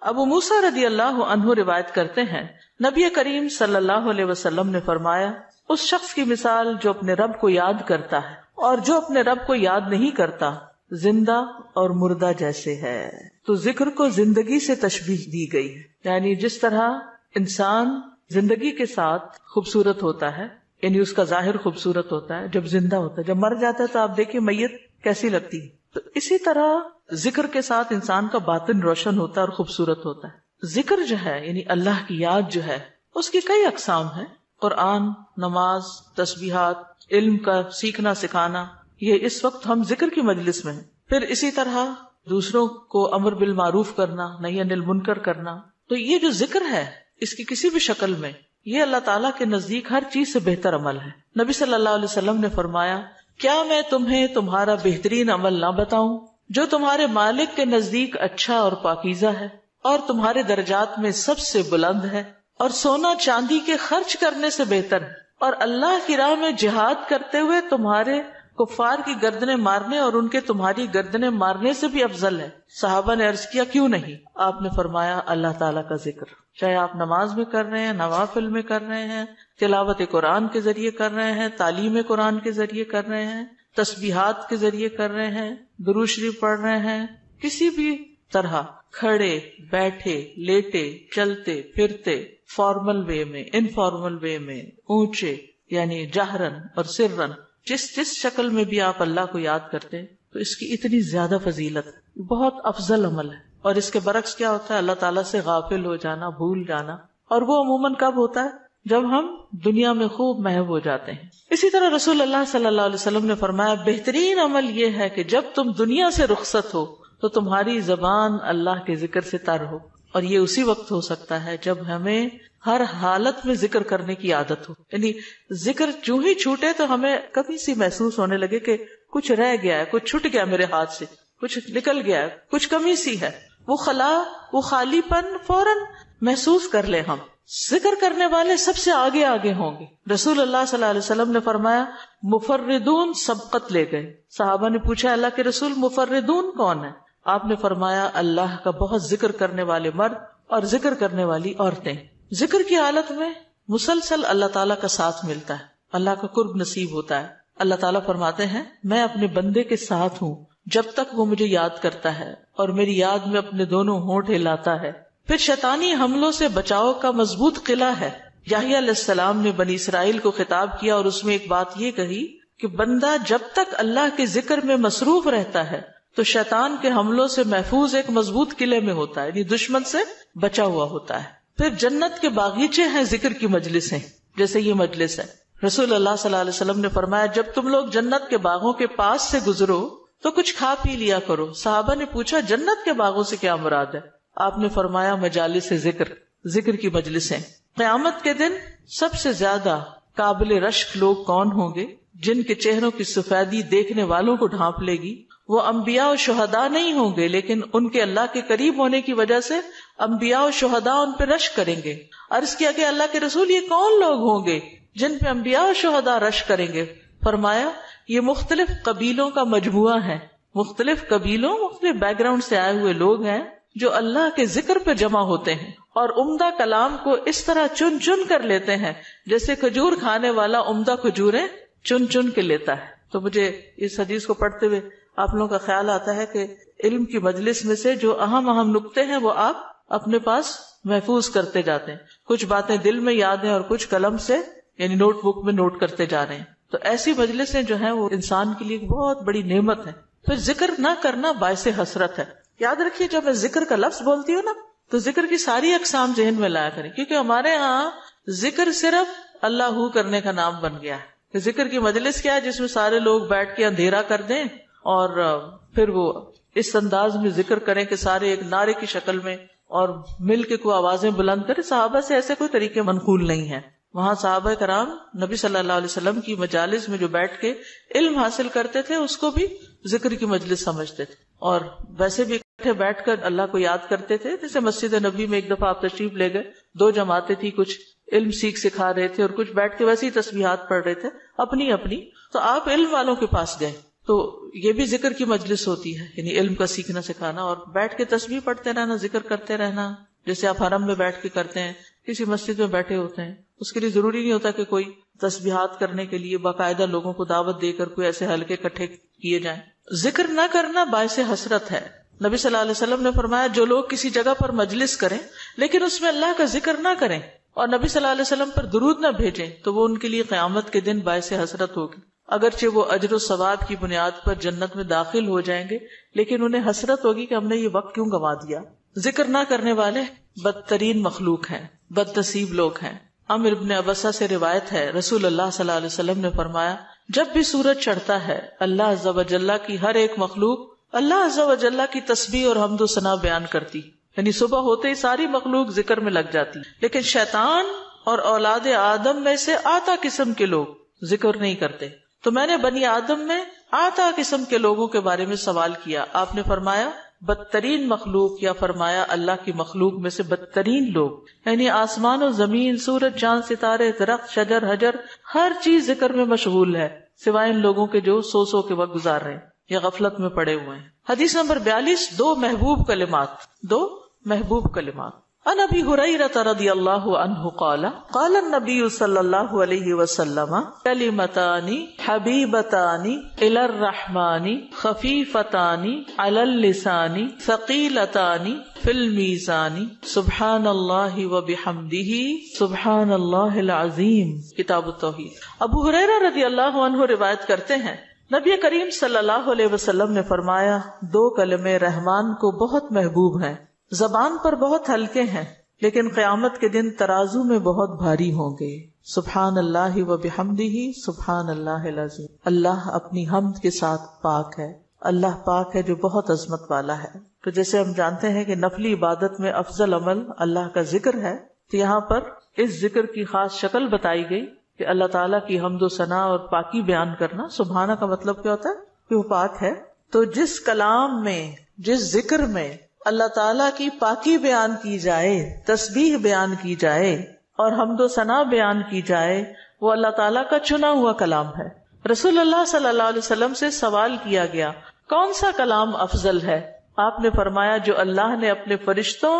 ابو موسیٰ رضی اللہ عنہ روایت کرتے ہیں نبی کریم صلی اللہ علیہ وسلم نے فرمایا اس شخص کی مثال جو اپنے رب کو یاد کرتا ہے اور جو اپنے رب کو یاد نہیں کرتا زندہ اور مردہ جیسے ہے. تو ذکر کو زندگی سے تشبیہ دی گئی ہے، یعنی جس طرح انسان زندگی کے ساتھ خوبصورت ہوتا ہے، یعنی اس کا ظاہر خوبصورت ہوتا ہے جب زندہ ہوتا ہے، جب مر جاتا ہے تو آپ دیکھیے میت کیسی لگتی ہے، تو اسی طرح ذکر کے ساتھ انسان کا باطن روشن ہوتا ہے اور خوبصورت ہوتا ہے. ذکر جو ہے یعنی اللہ کی یاد جو ہے اس کی کئی اقسام ہیں. قرآن، نماز، تسبیحات، علم کا سیکھنا سکھانا، یہ اس وقت ہم ذکر کی مجلس میں ہیں. پھر اسی طرح دوسروں کو امر بالمعروف کرنا، نہی عن المنکر کرنا. تو یہ جو ذکر ہے اس کی کسی بھی شکل میں یہ اللہ تعالیٰ کے نزدیک ہر چیز سے بہتر عمل ہے. نبی صلی اللہ علیہ وسلم نے فرمایا کیا میں تمہیں تمہارا بہترین عمل نہ بتاؤں جو تمہارے مالک کے نزدیک اچھا اور پاکیزہ ہے اور تمہارے درجات میں سب سے بلند ہے اور سونا چاندی کے خرچ کرنے سے بہتر ہے اور اللہ کی راہ میں جہاد کرتے ہوئے تمہارے کفار کی گردنیں مارنے اور ان کے تمہاری گردنیں مارنے سے بھی افضل ہے. صحابہ نے عرض کیا کیوں نہیں؟ آپ نے فرمایا اللہ تعالیٰ کا ذکر، چاہے آپ نماز میں کر رہے ہیں، نوافل میں کر رہے ہیں، تلاوت قرآن کے ذریعے کر رہے ہیں، تعلیم قرآن کے ذریعے کر رہے ہیں، تسبیحات کے ذریعے کر رہے ہیں، درود شریف پڑھ رہے ہیں، کسی بھی طرح کھڑے بیٹھے لیٹے چلتے پھرتے، فارمل وے میں، انفارمل وے میں، اونچے یعنی جہرن اور سرن، جس شکل میں بھی آپ اللہ کو یاد کرتے تو اس کی اتنی زیادہ فضیلت ہے، بہت افضل عمل ہے. اور اس کے برعکس کیا ہوتا ہے؟ اللہ تعالیٰ سے غافل ہو جانا، بھول جانا، اور وہ عموماً کب ہوتا ہے؟ جب ہم دنیا میں خوب محو ہو جاتے ہیں. اسی طرح رسول اللہ صلی اللہ علیہ وسلم نے فرمایا بہترین عمل یہ ہے کہ جب تم دنیا سے رخصت ہو تو تمہاری زبان اللہ کے ذکر سے تر ہو. اور یہ اسی وقت ہو سکتا ہے جب ہمیں ہر حالت میں ذکر کرنے کی عادت ہو. یعنی ذکر جو ہی چھوٹے تو ہمیں کبھی سی محسوس ہونے لگے کہ کچھ رہ گیا ہے، کچھ چھٹ گیا میرے ہاتھ سے، کچھ نکل گیا ہے، کچھ کمی سی ہے، وہ خلا، وہ خالی پن فوراً محسوس کر لے. ہم ذکر کرنے والے سب سے آگے آگے ہوں گے. رسول اللہ صلی اللہ علیہ وسلم نے فرمایا مفردون سبقت لے گئے. صحابہ نے پوچھا اللہ کے رسول مفردون کون ہے؟ آپ نے فرمایا اللہ کا بہت ذکر کرنے والے مرد اور ذکر کرنے والی عورتیں. ذکر کی حالت میں مسلسل اللہ تعالیٰ کا ساتھ ملتا ہے، اللہ کا قرب نصیب ہوتا ہے. اللہ تعالیٰ فرماتے ہیں میں اپنے بندے کے ساتھ ہوں جب تک وہ مجھے یاد کرتا ہے اور میری یاد میں اپنے دونوں ہونٹ ہلاتا ہے. پھر شیطانی حملوں سے بچاؤ کا مضبوط قلعہ ہے. یحییٰ علیہ السلام نے بنی اسرائیل کو خطاب کیا اور اس میں ایک بات یہ کہی کہ بندہ جب تک اللہ کے ذکر میں مصروف رہتا ہے تو شیطان کے حملوں سے محفوظ ایک مضبوط قلعے میں ہوتا ہے، یعنی دشمن سے بچا ہوا ہوتا ہے. پھر جنت کے باغیچے ہیں ذکر کی مجلسیں، جیسے یہ مجلس ہے. رسول اللہ صلی اللہ علیہ وسلم نے فرمایا جب تم لوگ جنت کے باغوں کے پاس سے گزرو تو کچھ کھا پی لیا کرو. صحابہ نے پوچھا جنت کے باغوں سے کیا مراد ہے؟ آپ نے فرمایا مجالس ذکر، ذکر کی مجلسیں. قیامت کے دن سب سے زیادہ قابل رشک لوگ کون ہوں گے؟ جن کے چہروں کی سفیدی دیکھنے والوں کو ڈھانپ لے گی. وہ انبیاء و شہداء نہیں ہوں گے لیکن ان کے اللہ کے قریب ہونے کی وجہ سے انبیاء و شہداء ان پہ رشک کریں گے. عرض کیا کہ اللہ کے رسول یہ کون لوگ ہوں گے جن پہ انبیاء و شہداء رشک کریں گے؟ فرمایا یہ مختلف قبیلوں کا مجموعہ ہے، مختلف قبیلوں، مختلف بیک گراؤنڈ سے آئے ہوئے لوگ ہیں جو اللہ کے ذکر پہ جمع ہوتے ہیں اور عمدہ کلام کو اس طرح چن چن کر لیتے ہیں جیسے کھجور کھانے والا عمدہ کھجوریں چن چن کے لیتا ہے. تو مجھے اس حدیث کو پڑھتے ہوئے آپ لوگوں کا خیال آتا ہے کہ علم کی مجلس میں سے جو اہم اہم نقطے ہیں وہ آپ اپنے پاس محفوظ کرتے جاتے ہیں. کچھ باتیں دل میں یاد ہیں اور کچھ قلم سے یعنی نوٹ بک میں نوٹ کرتے جا رہے ہیں. تو ایسی مجلسیں جو ہیں وہ انسان کے لیے بہت بڑی نعمت ہے. پھر ذکر نہ کرنا باعث حسرت ہے. یاد رکھیے جب میں ذکر کا لفظ بولتی ہوں نا تو ذکر کی ساری اقسام ذہن میں لایا کریں، کیونکہ ہمارے ہاں ذکر صرف اللہ ہو کرنے کا نام بن گیا ہے. ذکر کی مجلس کیا ہے؟ جس میں سارے لوگ بیٹھ کے اندھیرا کر دیں اور پھر وہ اس انداز میں ذکر کریں کہ سارے ایک نعرے کی شکل میں اور مل کے کوئی آوازیں بلند کریں. صحابہ سے ایسے کوئی طریقے منقول نہیں ہیں. وہاں صحابہ کرام نبی صلی اللہ علیہ وسلم کی مجالس میں جو بیٹھ کے علم حاصل کرتے تھے اس کو بھی ذکر کی مجلس سمجھتے تھے اور ویسے بھی اکٹھے بیٹھ کر اللہ کو یاد کرتے تھے. جیسے مسجد نبی میں ایک دفعہ آپ تشریف لے گئے، 2 جماعتیں تھی، کچھ علم سکھا رہے تھے اور کچھ بیٹھ کے ویسے ہی تسبیحات پڑھ رہے تھے اپنی اپنی. تو آپ علم والوں کے پاس گئے تو یہ بھی ذکر کی مجلس ہوتی ہے، یعنی علم کا سیکھنا سکھانا، اور بیٹھ کے تسبیح پڑھتے رہنا، ذکر کرتے رہنا، جیسے آپ حرم میں بیٹھ کے کرتے ہیں، کسی مسجد میں بیٹھے ہوتے ہیں، اس کے لیے ضروری نہیں ہوتا کہ کوئی تسبیحات کرنے کے لیے باقاعدہ لوگوں کو دعوت دے کر کوئی ایسے حلقے اکٹھے کیے جائیں۔ ذکر نہ کرنا باعث حسرت ہے۔ نبی صلی اللہ علیہ وسلم نے فرمایا جو لوگ کسی جگہ پر مجلس کریں لیکن اس میں اللہ کا ذکر نہ کریں اور نبی صلی اللہ علیہ وسلم پر درود نہ بھیجیں تو وہ ان کے لیے قیامت کے دن باعث حسرت ہوگی۔ اگرچہ وہ اجر و ثواب کی بنیاد پر جنت میں داخل ہو جائیں گے لیکن انہیں حسرت ہوگی کہ ہم نے یہ وقت کیوں گنوا دیا۔ ذکر نہ کرنے والے بدترین مخلوق ہیں، بد نصیب لوگ ہیں۔ عمر ابن ابسہ سے روایت ہے، رسول اللہ صلی اللہ علیہ وسلم نے فرمایا جب بھی سورج چڑھتا ہے اللہ عز و جل کی ہر ایک مخلوق اللہ عز و جل کی تسبیح اور حمد و ثنا بیان کرتی، یعنی صبح ہوتے ہی ساری مخلوق ذکر میں لگ جاتی، لیکن شیطان اور اولاد آدم میں سے آتا قسم کے لوگ ذکر نہیں کرتے۔ تو میں نے بنی آدم میں آتا قسم کے لوگوں کے بارے میں سوال کیا، آپ نے فرمایا بدترین مخلوق، یا فرمایا اللہ کی مخلوق میں سے بدترین لوگ، یعنی آسمان و زمین، سورج چاند ستارے درخت شجر حجر ہر چیز ذکر میں مشغول ہے سوائے ان لوگوں کے جو سو کے وقت گزار رہے ہیں یا غفلت میں پڑے ہوئے ہیں۔ حدیث نمبر 42، دو محبوب کلمات۔ عن ابی ہریرہ رضی اللہ عنہ قال قال النبی صلی اللہ علیہ وسلم کلمتان حبیبتان الی الرحمن خفیفتان علی اللسان ثقیلتان فی المیزان سبحان اللہ وبحمدہ سبحان اللہ العظیم۔ کتاب التوحید۔ ابو ہریرہ رضی اللہ عنہ روایت کرتے ہیں نبی کریم صلی اللہ علیہ وسلم نے فرمایا دو کلمے رحمان کو بہت محبوب ہیں، زبان پر بہت ہلکے ہیں لیکن قیامت کے دن ترازو میں بہت بھاری ہوں گے۔ سبحان اللہ و بحمدہ سبحان اللہ العظیم۔ اللہ اپنی حمد کے ساتھ پاک ہے، اللہ پاک ہے جو بہت عظمت والا ہے۔ تو جیسے ہم جانتے ہیں کہ نفلی عبادت میں افضل عمل اللہ کا ذکر ہے، تو یہاں پر اس ذکر کی خاص شکل بتائی گئی کہ اللہ تعالیٰ کی حمد و ثنا اور پاکی بیان کرنا۔ سبحانہ کا مطلب کیا ہوتا ہے کہ وہ پاک ہے۔ تو جس کلام میں، جس ذکر میں اللہ تعالیٰ کی پاکی بیان کی جائے، تسبیح بیان کی جائے اور حمد و ثنا بیان کی جائے، وہ اللہ تعالیٰ کا چنا ہوا کلام ہے۔ رسول اللہ صلی اللہ علیہ وسلم سے سوال کیا گیا کون سا کلام افضل ہے؟ آپ نے فرمایا جو اللہ نے اپنے فرشتوں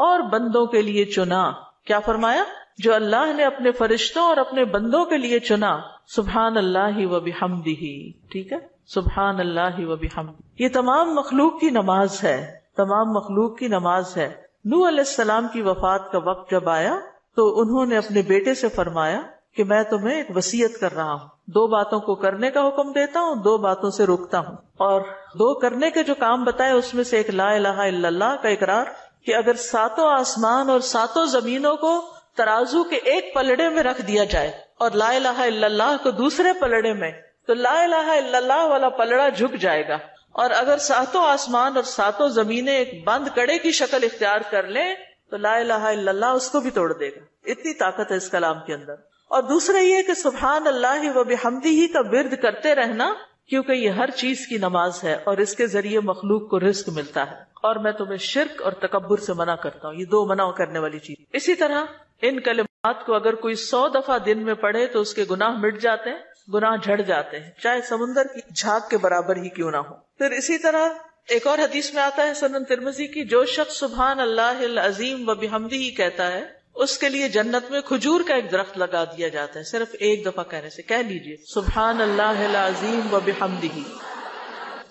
اور بندوں کے لیے چنا۔ کیا فرمایا؟ جو اللہ نے اپنے فرشتوں اور اپنے بندوں کے لیے چنا۔ سبحان اللہ و بحمدہ، ٹھیک ہے، سبحان اللہ و بحمدہ۔ یہ تمام مخلوق کی نماز ہے، تمام مخلوق کی نماز ہے۔ نوح علیہ السلام کی وفات کا وقت جب آیا تو انہوں نے اپنے بیٹے سے فرمایا کہ میں تمہیں ایک وصیت کر رہا ہوں، دو باتوں کو کرنے کا حکم دیتا ہوں، دو باتوں سے روکتا ہوں۔ اور دو کرنے کے جو کام بتائے اس میں سے ایک لا الہ الا اللہ کا اقرار، کہ اگر ساتوں آسمان اور ساتوں زمینوں کو ترازو کے ایک پلڑے میں رکھ دیا جائے اور لا الہ الا اللہ کو دوسرے پلڑے میں، تو لا الہ الا اللہ والا پلڑا جھک جائے گا، اور اگر ساتوں آسمان اور ساتوں زمینیں ایک بند کڑے کی شکل اختیار کر لیں تو لا الہ الا اللہ اس کو بھی توڑ دے گا۔ اتنی طاقت ہے اس کلام کے اندر۔ اور دوسرا یہ کہ سبحان اللہ و بحمدہ کا ورد کرتے رہنا، کیونکہ یہ ہر چیز کی نماز ہے اور اس کے ذریعے مخلوق کو رزق ملتا ہے۔ اور میں تمہیں شرک اور تکبر سے منع کرتا ہوں، یہ دو منع کرنے والی چیز۔ اسی طرح ان کلمات کو اگر کوئی 100 دفعہ دن میں پڑھے تو اس کے گناہ مٹ جاتے ہیں، گناہ جھڑ جاتے ہیں، چاہے سمندر کی جھاگ کے برابر ہی کیوں نہ ہو۔ پھر اسی طرح ایک اور حدیث میں آتا ہے سنن ترمذی کی، جو شخص سبحان اللہ العظیم و بحمدہ کہتا ہے اس کے لیے جنت میں کھجور کا ایک درخت لگا دیا جاتا ہے، صرف ایک دفعہ کہنے سے۔ کہہ لیجئے سبحان اللہ العظیم و بحمدہ۔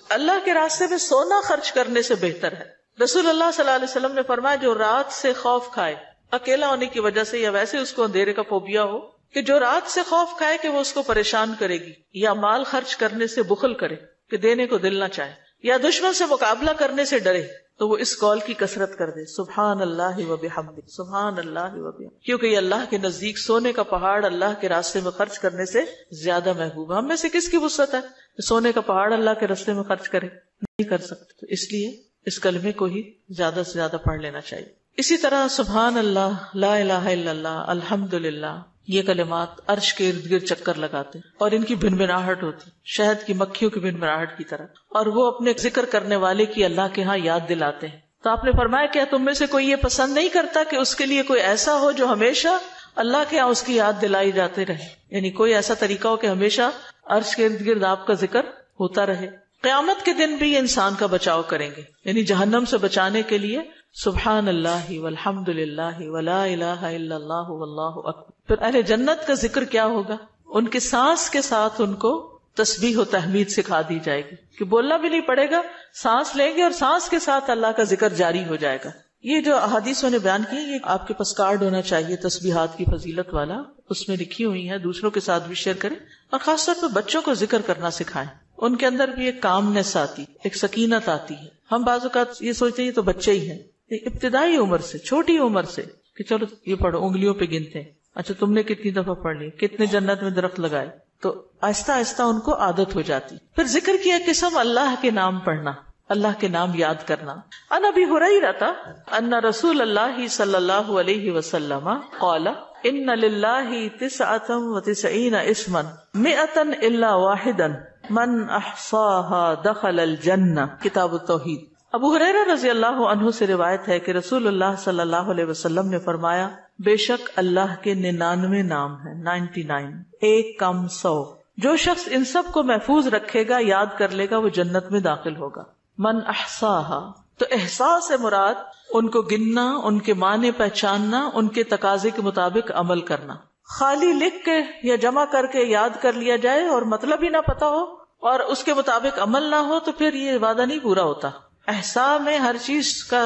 اللہ کے راستے میں سونا خرچ کرنے سے بہتر ہے۔ رسول اللہ صلی اللہ علیہ وسلم نے فرمایا جو رات سے خوف کھائے، اکیلا ہونے کی وجہ سے یا ویسے اس کو اندھیرے کا فوبیا ہو، کہ جو رات سے خوف کھائے کہ وہ اس کو پریشان کرے گی، یا مال خرچ کرنے سے بخل کرے کہ دینے کو دل نہ چاہے، یا دشمن سے مقابلہ کرنے سے ڈرے، تو وہ اس قول کی کثرت کر دے سبحان اللہ و بحمدہ، سبحان اللہ و بحمدہ، کیونکہ یہ اللہ کے نزدیک سونے کا پہاڑ اللہ کے راستے میں خرچ کرنے سے زیادہ محبوب ہے۔ ہم میں سے کس کی وسعت ہے کہ سونے کا پہاڑ اللہ کے راستے میں خرچ کرے؟ نہیں کر سکتے، تو اس لیے اس کلمے کو ہی زیادہ سے زیادہ پڑھ لینا چاہیے۔ اسی طرح سبحان اللہ، لا الہ الا اللہ، الحمدللہ، یہ کلمات عرش کے ارد گرد چکر لگاتے اور ان کی بھنبھناہٹ ہوتی شہد کی مکھیوں کی بھنبھناہٹ کی طرح، اور وہ اپنے ذکر کرنے والے کی اللہ کے ہاں یاد دلاتے ہیں۔ تو آپ نے فرمایا کیا تم میں سے کوئی یہ پسند نہیں کرتا کہ اس کے لیے کوئی ایسا ہو جو ہمیشہ اللہ کے ہاں اس کی یاد دلائی جاتے رہے، یعنی کوئی ایسا طریقہ ہو کہ ہمیشہ عرش کے ارد گرد آپ کا ذکر ہوتا رہے. قیامت کے دن بھی انسان کا بچاؤ کریں گے، یعنی جہنم سے بچانے کے لیے سبحان اللہ والحمد للہ ولا الہ الا اللہ واللہ اکبر. پھر اہل جنت کا ذکر کیا ہوگا؟ ان کے سانس کے ساتھ ان کو تسبیح و تحمید سکھا دی جائے گی کہ بولنا بھی نہیں پڑے گا، سانس لیں گے اور سانس کے ساتھ اللہ کا ذکر جاری ہو جائے گا. یہ جو احادیثوں نے بیان کی، یہ آپ کے پاس کارڈ ہونا چاہیے تسبیحات کی فضیلت والا، اس میں لکھی ہوئی ہے، دوسروں کے ساتھ بھی شیئر کریں اور خاص طور پہ بچوں کو ذکر کرنا سکھائیں. ان کے اندر بھی ایک کامنس آتی، ایک سکینت آتی ہے. ہم بعض اوقات یہ سوچتے ہیں یہ تو بچے ہی ہیں، ابتدائی عمر سے، چھوٹی عمر سے کہ چلو یہ پڑھو، انگلیوں پہ گنتے ہیں، اچھا تم نے کتنی دفعہ پڑھ لی، کتنے جنت میں درخت لگائے، تو آہستہ آہستہ ان کو عادت ہو جاتی. پھر ذکر کی ایک قسم اللہ کے نام پڑھنا، اللہ کے نام یاد کرنا. عن ابی ہریرہ ان رسول اللہ صلی اللہ علیہ وسلم قال ان للہ 99 اسما 100 الا واحدا من احصاها دخل الجنہ. کتاب التوحید. ابو ہریرہ رضی اللہ عنہ سے روایت ہے کہ رسول اللہ صلی اللہ علیہ وسلم نے فرمایا، بے شک اللہ کے 99 نام ہیں، 99، ایک کم 100. جو شخص ان سب کو محفوظ رکھے گا، یاد کر لے گا، وہ جنت میں داخل ہوگا. من احصاها، تو احساس سے مراد ان کو گننا، ان کے معنی پہچاننا، ان کے تقاضے کے مطابق عمل کرنا. خالی لکھ کے یا جمع کر کے یاد کر لیا جائے اور مطلب ہی نہ پتا ہو اور اس کے مطابق عمل نہ ہو تو پھر یہ وعدہ نہیں پورا ہوتا. احصاء میں ہر چیز کا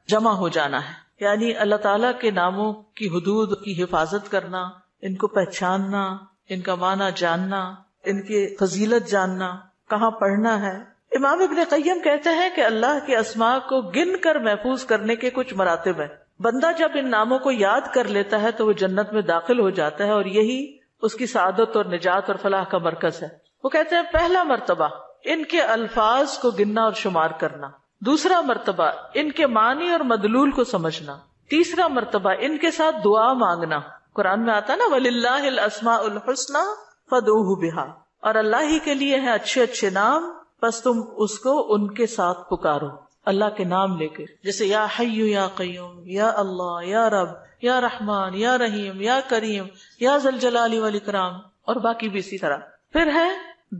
جمع ہو جانا ہے، یعنی اللہ تعالیٰ کے ناموں کی حدود کی حفاظت کرنا، ان کو پہچاننا، ان کا معنی جاننا، ان کی فضیلت جاننا، کہاں پڑھنا ہے. امام ابن قیم کہتے ہیں کہ اللہ کے اسماء کو گن کر محفوظ کرنے کے کچھ مراتب ہیں. بندہ جب ان ناموں کو یاد کر لیتا ہے تو وہ جنت میں داخل ہو جاتا ہے اور یہی اس کی سعادت اور نجات اور فلاح کا مرکز ہے. وہ کہتے ہیں پہلا مرتبہ ان کے الفاظ کو گننا اور شمار کرنا، دوسرا مرتبہ ان کے معنی اور مدلول کو سمجھنا، تیسرا مرتبہ ان کے ساتھ دعا مانگنا. قرآن میں آتا نا وَلِلَّهِ الْأَسْمَاءُ الْحُسْنَى فَادْعُوهُ بِهَا، اور اللہ ہی کے لیے ہیں اچھے اچھے نام، بس تم اس کو ان کے ساتھ پکارو، اللہ کے نام لے کے. جیسے یا حی یا قیوم، یا اللہ، یا رب، یا رحمان، یا رحیم، یا کریم، یا ذی الجلال والاکرام، اور باقی بھی اسی طرح. پھر ہے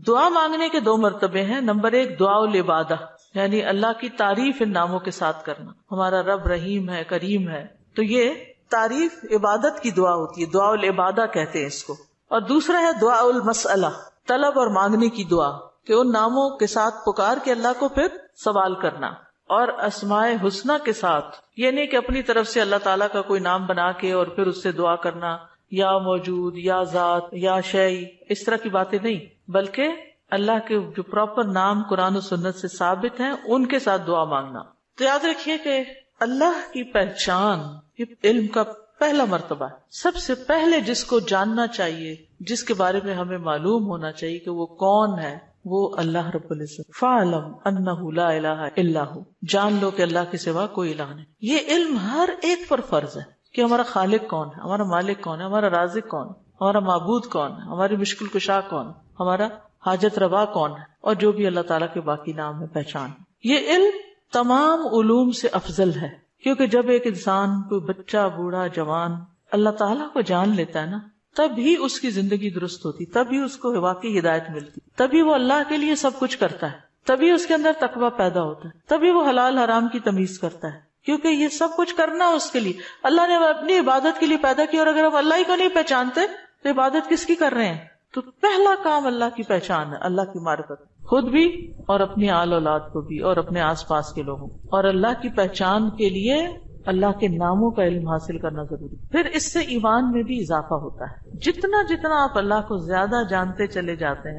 دعا مانگنے کے 2 مرتبے ہیں. نمبر 1 دعا العبادہ، یعنی اللہ کی تعریف ان ناموں کے ساتھ کرنا. ہمارا رب رحیم ہے، کریم ہے، تو یہ تعریف عبادت کی دعا ہوتی ہے، دعا العبادہ کہتے ہیں اس کو. اور دوسرا ہے دعا المسئلہ، طلب اور مانگنے کی دعا، کہ ان ناموں کے ساتھ پکار کے اللہ کو پھر سوال کرنا. اور اسماء حسنہ کے ساتھ یہ نہیں کہ اپنی طرف سے اللہ تعالیٰ کا کوئی نام بنا کے اور پھر اس سے دعا کرنا، یا موجود، یا ذات، یا شیء، اس طرح کی باتیں نہیں، بلکہ اللہ کے جو پراپر نام قرآن و سنت سے ثابت ہیں ان کے ساتھ دعا مانگنا. تو یاد رکھیے کہ اللہ کی پہچان یہ علم کا پہلا مرتبہ ہے. سب سے پہلے جس کو جاننا چاہیے، جس کے بارے میں ہمیں معلوم ہونا چاہیے کہ وہ کون ہے، وہ اللہ رب العزت. فَاعْلَمْ أَنَّهُ لَا إِلَٰهَ إِلَّا هُوَ، جان لو کہ اللہ کے سوا کوئی الہ نہیں. یہ علم ہر ایک پر فرض ہے کہ ہمارا خالق کون ہے، ہمارا مالک کون ہے، ہمارا رازق کون ہے، ہمارا معبود کون ہے، ہماری مشکل کشا کون ہے، ہمارا حاجت روا کون ہے، اور جو بھی اللہ تعالیٰ کے باقی نام ہے، پہچان. یہ علم تمام علوم سے افضل ہے، کیونکہ جب ایک انسان، کوئی بچہ، بوڑھا، جوان اللہ تعالیٰ کو جان لیتا ہے نا، تب ہی اس کی زندگی درست ہوتی، تبھی اس کو واقعی ہدایت ملتی، تبھی وہ اللہ کے لیے سب کچھ کرتا ہے، تبھی اس کے اندر تقویٰ پیدا ہوتا ہے، تبھی وہ حلال حرام کی تمیز کرتا ہے. کیونکہ یہ سب کچھ کرنا اس کے لیے اللہ نے اپنی عبادت کے لیے پیدا کیا، اور اگر ہم اللہ ہی کو نہیں پہچانتے تو عبادت کس کی کر رہے ہیں؟ تو پہلا کام اللہ کی پہچان ہے، اللہ کی معرفت، خود بھی اور اپنی آل اولاد کو بھی اور اپنے آس پاس کے لوگوں. اور اللہ کی پہچان کے لیے اللہ کے ناموں کا علم حاصل کرنا ضروری. پھر اس سے ایمان میں بھی اضافہ ہوتا ہے. جتنا جتنا آپ اللہ کو زیادہ جانتے چلے جاتے ہیں